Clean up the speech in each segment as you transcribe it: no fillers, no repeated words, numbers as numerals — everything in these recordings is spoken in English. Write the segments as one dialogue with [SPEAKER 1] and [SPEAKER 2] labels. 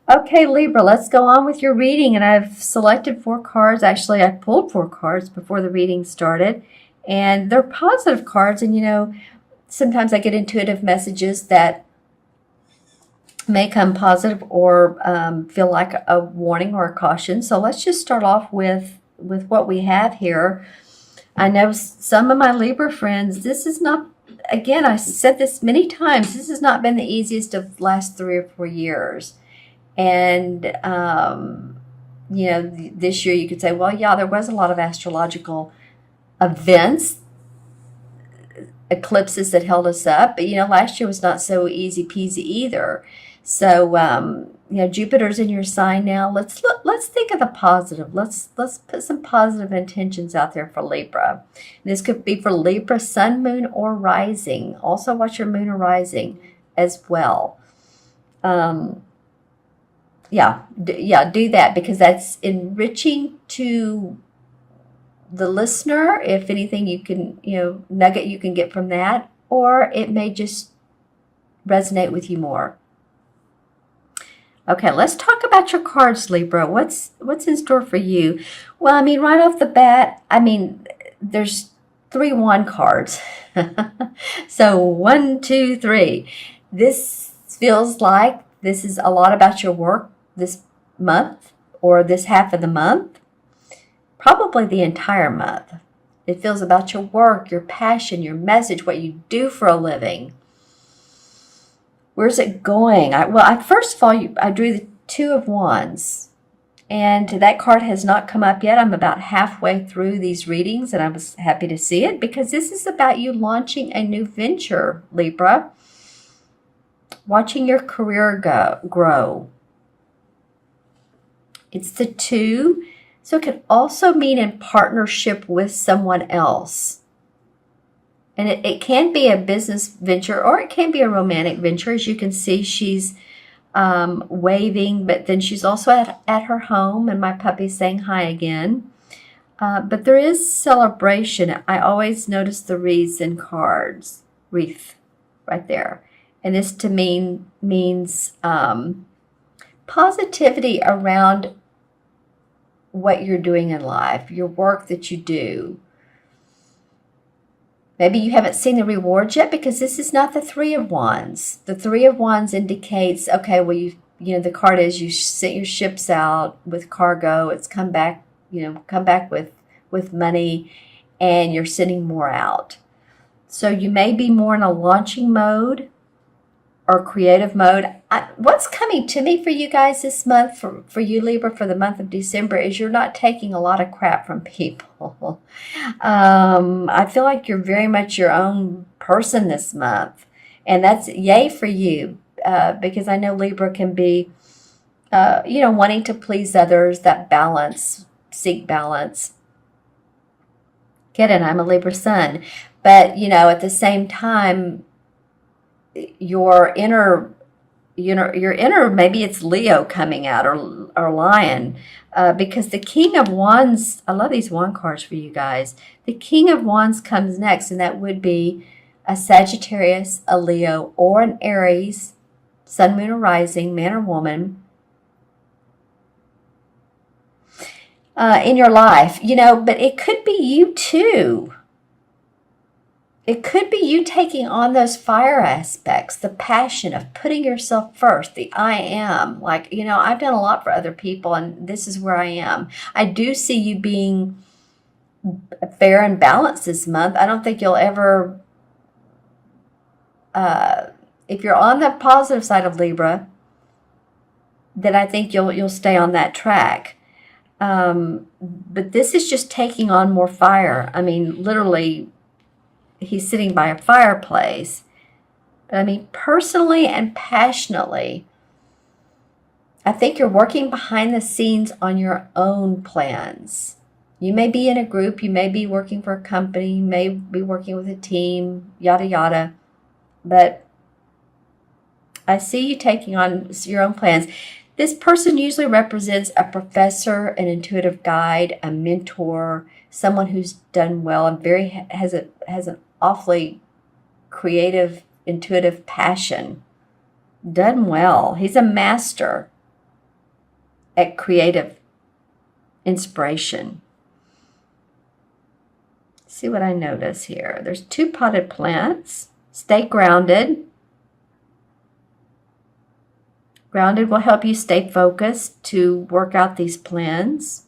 [SPEAKER 1] Okay, Libra, let's go on with your reading. And I've selected 4 cards. Actually, I pulled 4 cards before the reading started. And they're positive cards. And, sometimes I get intuitive messages that may come positive or feel like a warning or a caution. So let's just start off with what we have here. I know some of my Libra friends, this is not, again, I said this many times, this has not been the easiest of the last 3 or 4 years. And, this year you could say, well, yeah, there was a lot of astrological events, eclipses that held us up. But, last year was not so easy peasy either. So, Jupiter's in your sign now. Let's think of the positive. Let's put some positive intentions out there for Libra. This could be for Libra, sun, moon, or rising. Also watch your moon or rising as well. Do that because that's enriching to the listener. If anything, you can, nugget you can get from that, or it may just resonate with you more. Okay, let's talk about your cards, Libra. What's in store for you? Well, right off the bat, there's 3 wand cards. So 1, 2, 3. This feels like this is a lot about your work this month or this half of the month. Probably the entire month. It feels about your work, your passion, your message, what you do for a living. Where's it going? First of all, I drew the 2 of Wands. And that card has not come up yet. I'm about halfway through these readings, and I was happy to see it because this is about you launching a new venture, Libra. Watching your career grow. It's the 2. So it could also mean in partnership with someone else. And it can be a business venture or it can be a romantic venture. As you can see, she's waving, but then she's also at her home, and my puppy's saying hi again. But there is celebration. I always notice the wreaths in cards. Wreath right there. And this to means positivity around what you're doing in life, your work that you do. Maybe you haven't seen the rewards yet because this is not the 3 of Wands. The 3 of Wands indicates, okay, well, the card is you sent your ships out with cargo. It's come back with money, and you're sending more out. So you may be more in a launching mode or creative mode. What's coming to me for you guys this month, for you Libra, for the month of December, is you're not taking a lot of crap from people. I feel like you're very much your own person this month. And that's yay for you because I know Libra can be, wanting to please others, that balance, seek balance. Get it? I'm a Libra sun. But, at the same time, your inner, maybe it's Leo coming out or Lion, because the King of Wands, I love these wand cards for you guys. The King of Wands comes next, and that would be a Sagittarius, a Leo, or an Aries, sun, moon, or rising, man or woman, in your life, but it could be you too. It could be you taking on those fire aspects, the passion of putting yourself first, the I am. Like, I've done a lot for other people, and this is where I am. I do see you being fair and balanced this month. I don't think you'll ever, if you're on the positive side of Libra, then I think you'll stay on that track. But this is just taking on more fire. Literally, he's sitting by a fireplace. But personally and passionately, I think you're working behind the scenes on your own plans. You may be in a group, you may be working for a company, you may be working with a team, yada, yada. But I see you taking on your own plans. This person usually represents a professor, an intuitive guide, a mentor, someone who's done well and has an awfully creative, intuitive passion. Done well. He's a master. at creative inspiration. See what I notice here. There's 2 potted plants. Stay grounded. Grounded will help you stay focused to work out these plans.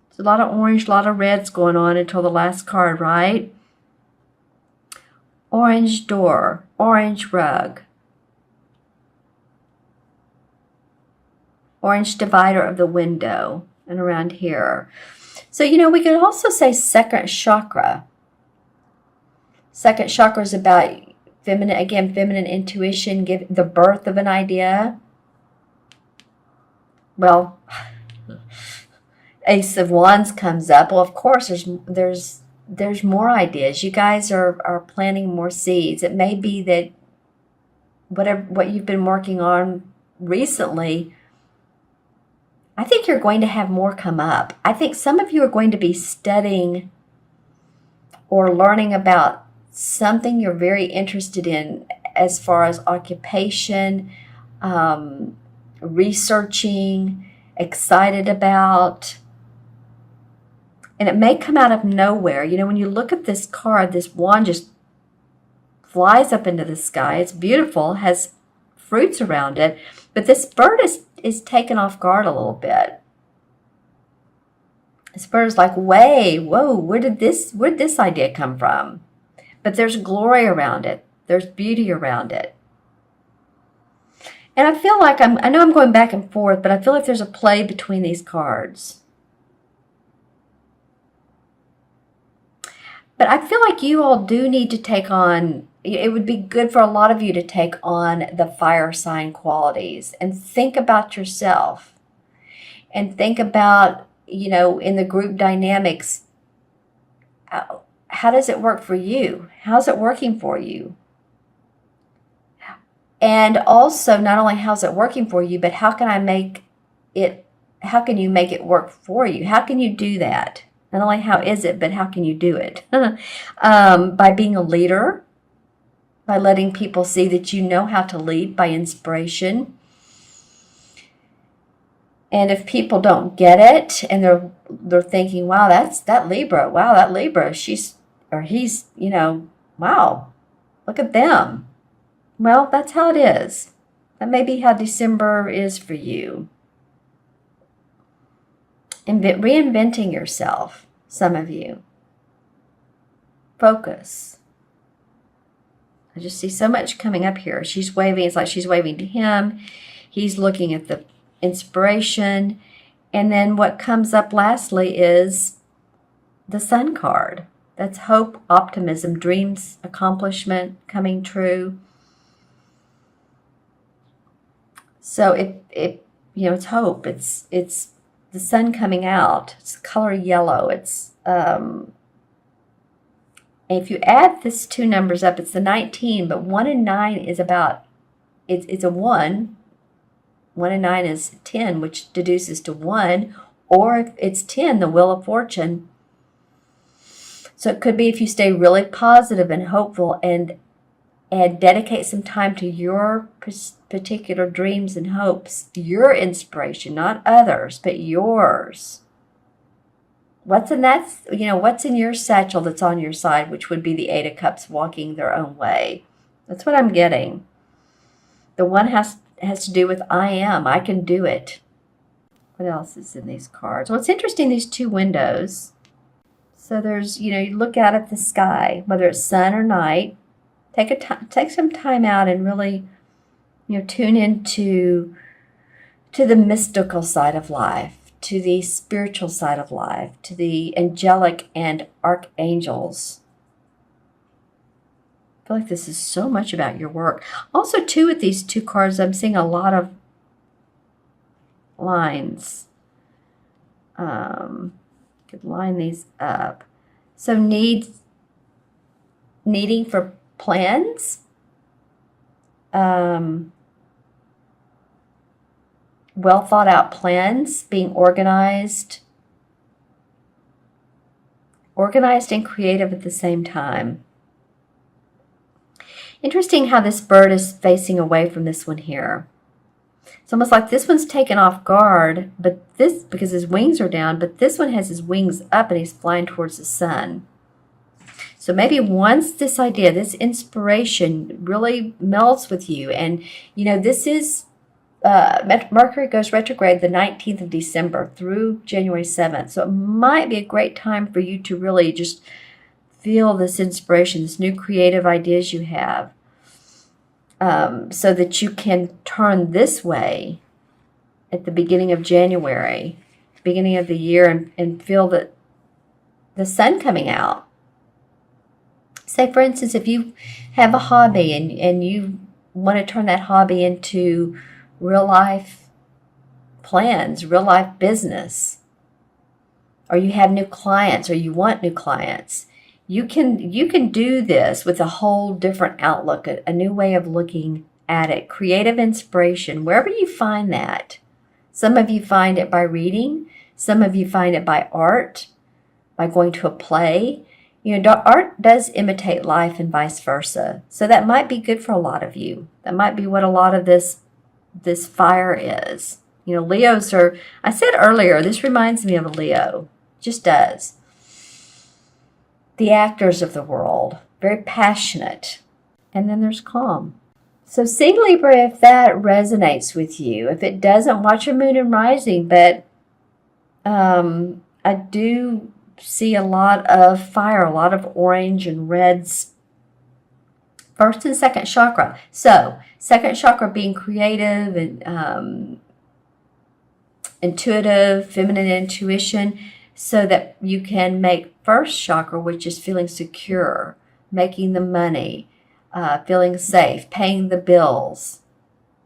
[SPEAKER 1] There's a lot of orange, a lot of reds going on until the last card, right? Orange door, orange rug. Orange divider of the window and around here. So, we could also say second chakra. Second chakra is about feminine intuition, give the birth of an idea. Well, Ace of Wands comes up. Well, of course, there's more ideas. You guys are planting more seeds. It may be that what you've been working on recently, I think you're going to have more come up. I think some of you are going to be studying or learning about something you're very interested in as far as occupation, researching, excited about. And it may come out of nowhere. When you look at this card, this wand just flies up into the sky. It's beautiful, has fruits around it. But this bird is taken off guard a little bit. This bird is like, whoa, where did this idea come from? But there's glory around it. There's beauty around it. And I feel like I know I'm going back and forth, but I feel like there's a play between these cards. But I feel like you all do need to take on, it would be good for a lot of you to take on the fire sign qualities and think about yourself and think about, in the group dynamics, how does it work for you? How's it working for you? And also, not only how's it working for you, but how can you make it work for you? How can you do that? Not only how is it, but how can you do it? By being a leader, by letting people see that you know how to lead by inspiration. And if people don't get it and they're thinking, wow, that Libra, he's, wow, look at them. Well, that's how it is. That may be how December is for you. Reinventing yourself, some of you. Focus. I just see so much coming up here. She's waving. It's like she's waving to him. He's looking at the inspiration. And then what comes up lastly is the Sun card. That's hope, optimism, dreams, accomplishment, coming true. So it's hope. It's the sun coming out. It's color yellow. It's if you add these 2 numbers up, it's the 19. But 1 and 9 is about it's a 1. 1 and 9 is 10, which deduces to 1. Or if it's 10, the Wheel of Fortune. So it could be if you stay really positive and hopeful and dedicate some time to your particular dreams and hopes, your inspiration, not others, but yours. What's in your satchel that's on your side, which would be the 8 of Cups walking their own way. That's what I'm getting. The one has to do with I can do it. What else is in these cards? Well, it's interesting, these 2 windows. So there's, you look out at the sky, whether it's sun or night. Take some time out and really, tune into the mystical side of life, to the spiritual side of life, to the angelic and archangels. I feel like this is so much about your work. Also, too, with these 2 cards, I'm seeing a lot of lines. Could line these up. So needing for plans, well thought out plans, being organized and creative at the same time. Interesting how this bird is facing away from this one here. It's almost like this one's taken off guard, but this, because his wings are down, but this one has his wings up and he's flying towards the sun. So maybe once this idea, this inspiration really melts with you, and this is Mercury goes retrograde the 19th of December through January 7th. So it might be a great time for you to really just feel this inspiration, this new creative ideas you have, so that you can turn this way at the beginning of January, beginning of the year, and feel that the sun coming out. Say, for instance, if you have a hobby and you want to turn that hobby into real life plans, real life business, or you have new clients or you want new clients, you can do this with a whole different outlook, a new way of looking at it. Creative inspiration, wherever you find that. Some of you find it by reading, some of you find it by art, by going to a play. Art does imitate life and vice versa. So that might be good for a lot of you. That might be what a lot of this fire is. Leos are, I said earlier, this reminds me of a Leo. Just does. The actors of the world, very passionate. And then there's calm. So see, Libra, if that resonates with you. If it doesn't, watch your moon and rising. But I do see a lot of fire, a lot of orange and reds. First and second chakra. So second chakra being creative and intuitive, feminine intuition, so that you can make first chakra, which is feeling secure, making the money, feeling safe, paying the bills.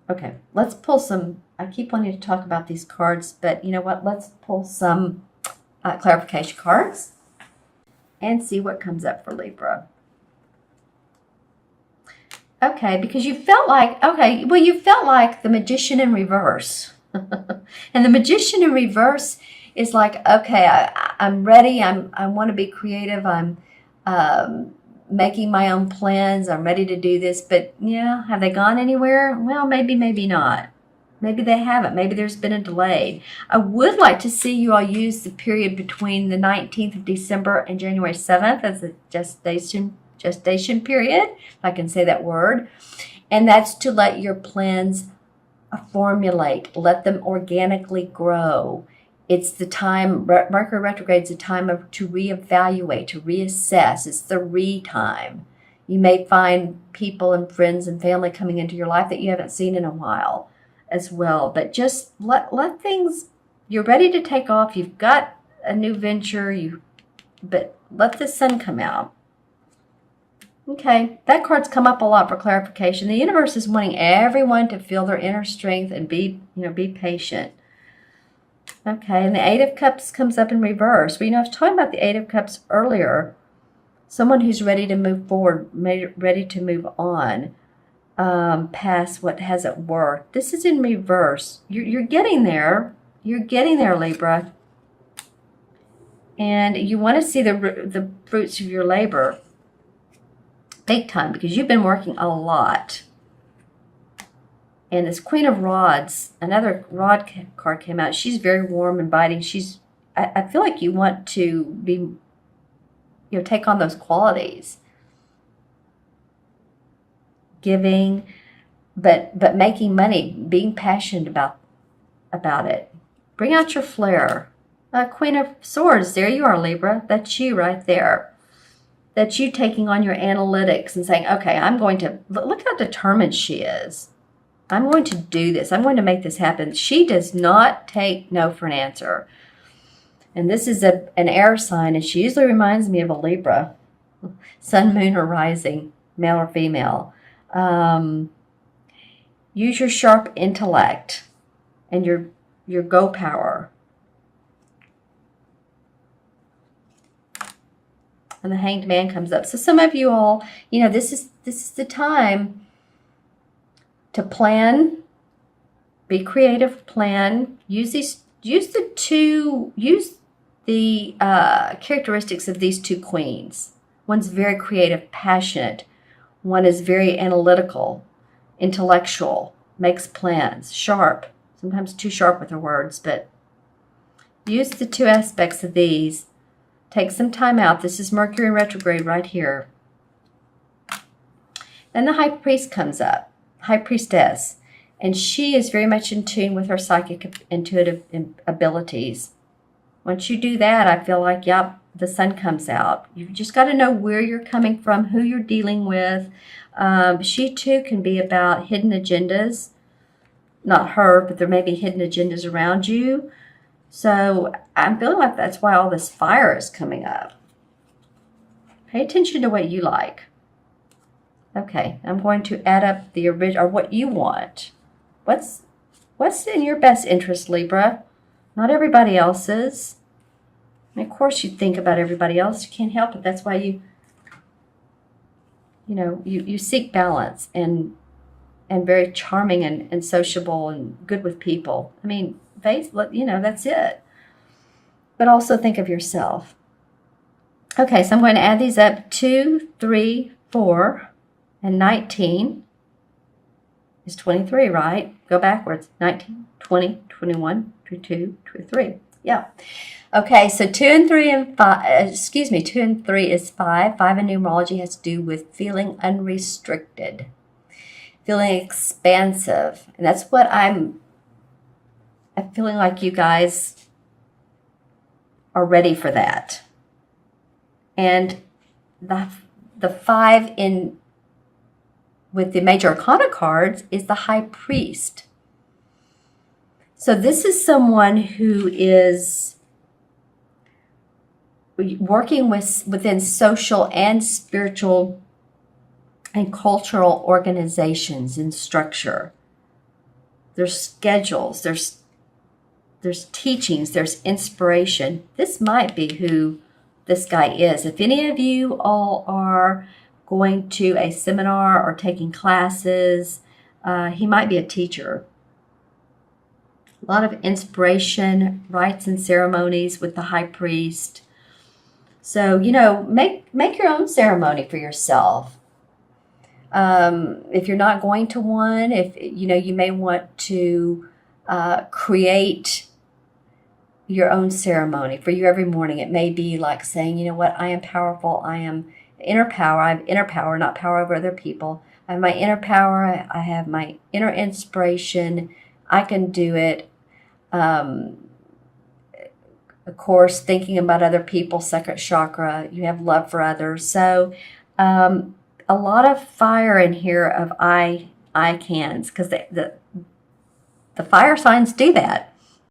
[SPEAKER 1] Okay, let's pull some. I keep wanting to talk about these cards, but you know what? Let's pull some clarification cards and see what comes up for Libra. Okay, because you felt like, you felt like the Magician in reverse. And the Magician in reverse is like, okay, I'm ready. I want to be creative. I'm making my own plans. I'm ready to do this. But have they gone anywhere? Well, maybe not. Maybe they haven't. Maybe there's been a delay. I would like to see you all use the period between the 19th of December and January 7th as a gestation period, if I can say that word. And that's to let your plans formulate, let them organically grow. It's the time, Mercury retrograde is a time to reevaluate, to reassess. It's the time. You may find people and friends and family coming into your life that you haven't seen in a while as well. But just let things, you're ready to take off. You've got a new venture, but let the sun come out. Okay, that card's come up a lot for clarification. The universe is wanting everyone to feel their inner strength and be patient. Okay, and the Eight of Cups comes up in reverse. But I was talking about the Eight of Cups earlier. Someone who's ready to move forward, ready to move on past what hasn't worked. This is in reverse. You're getting there. You're getting there, Libra. And you want to see the fruits of your labor big time, because you've been working a lot. And this Queen of Rods, another rod card came out. She's very warm, inviting. I feel like you want to be, take on those qualities. Giving, but making money, being passionate about it. Bring out your flair. Queen of Swords, there you are, Libra. That's you right there. That's you taking on your analytics and saying, okay, I'm going to, look how determined she is. I'm going to do this. I'm going to make this happen. She does not take no for an answer. And this is an air sign, and she usually reminds me of a Libra. Sun, moon, or rising, male or female. Use your sharp intellect and your go power. And the Hanged Man comes up. So some of you all, this is the time to plan, be creative, plan. Use the characteristics of these two queens. One's very creative, passionate. One is very analytical, intellectual. makes plans, sharp, sometimes too sharp with her words, but use the two aspects of these. Take some time out. This is Mercury retrograde right here. Then the High Priest comes up, High Priestess, and she is very much in tune with her psychic intuitive abilities. Once you do that, I feel like, yep, the sun comes out. You've just got to know where you're coming from, who you're dealing with. She too can be about hidden agendas. Not her, but there may be hidden agendas around you. So I'm feeling like that's why all this fire is coming up. Pay attention to what you like. Okay, I'm going to add up the original, or what you want. What's in your best interest, Libra? Not everybody else's. And of course you think about everybody else. You can't help it. That's why you seek balance and very charming and sociable and good with people. I mean, that's it. But also think of yourself. Okay, so I'm going to add these up. 2, 3, 4, and 19 is 23, right? Go backwards. 19, 20, 21, 22, 23. Yeah. Okay, so 2 and 3 and 5, 2 and 3 is 5. 5 in numerology has to do with feeling unrestricted, feeling expansive. And that's what I'm feeling like you guys are ready for that. And the 5 in with the major arcana cards is the High Priest. So this is someone who is working within social and spiritual and cultural organizations and structure. There's schedules, there's teachings, there's inspiration. This might be who this guy is. If any of you all are going to a seminar or taking classes, he might be a teacher. A lot of inspiration, rites and ceremonies with the High Priest. So, make your own ceremony for yourself. If you're not going to one, you may want to create your own ceremony for you every morning. It may be like saying, you know what, I am powerful. I am inner power. I have inner power, not power over other people. I have my inner power. I have my inner inspiration. I can do it. Of course, thinking about other people, second chakra, you have love for others. So a lot of fire in here of I cans, because the fire signs do that.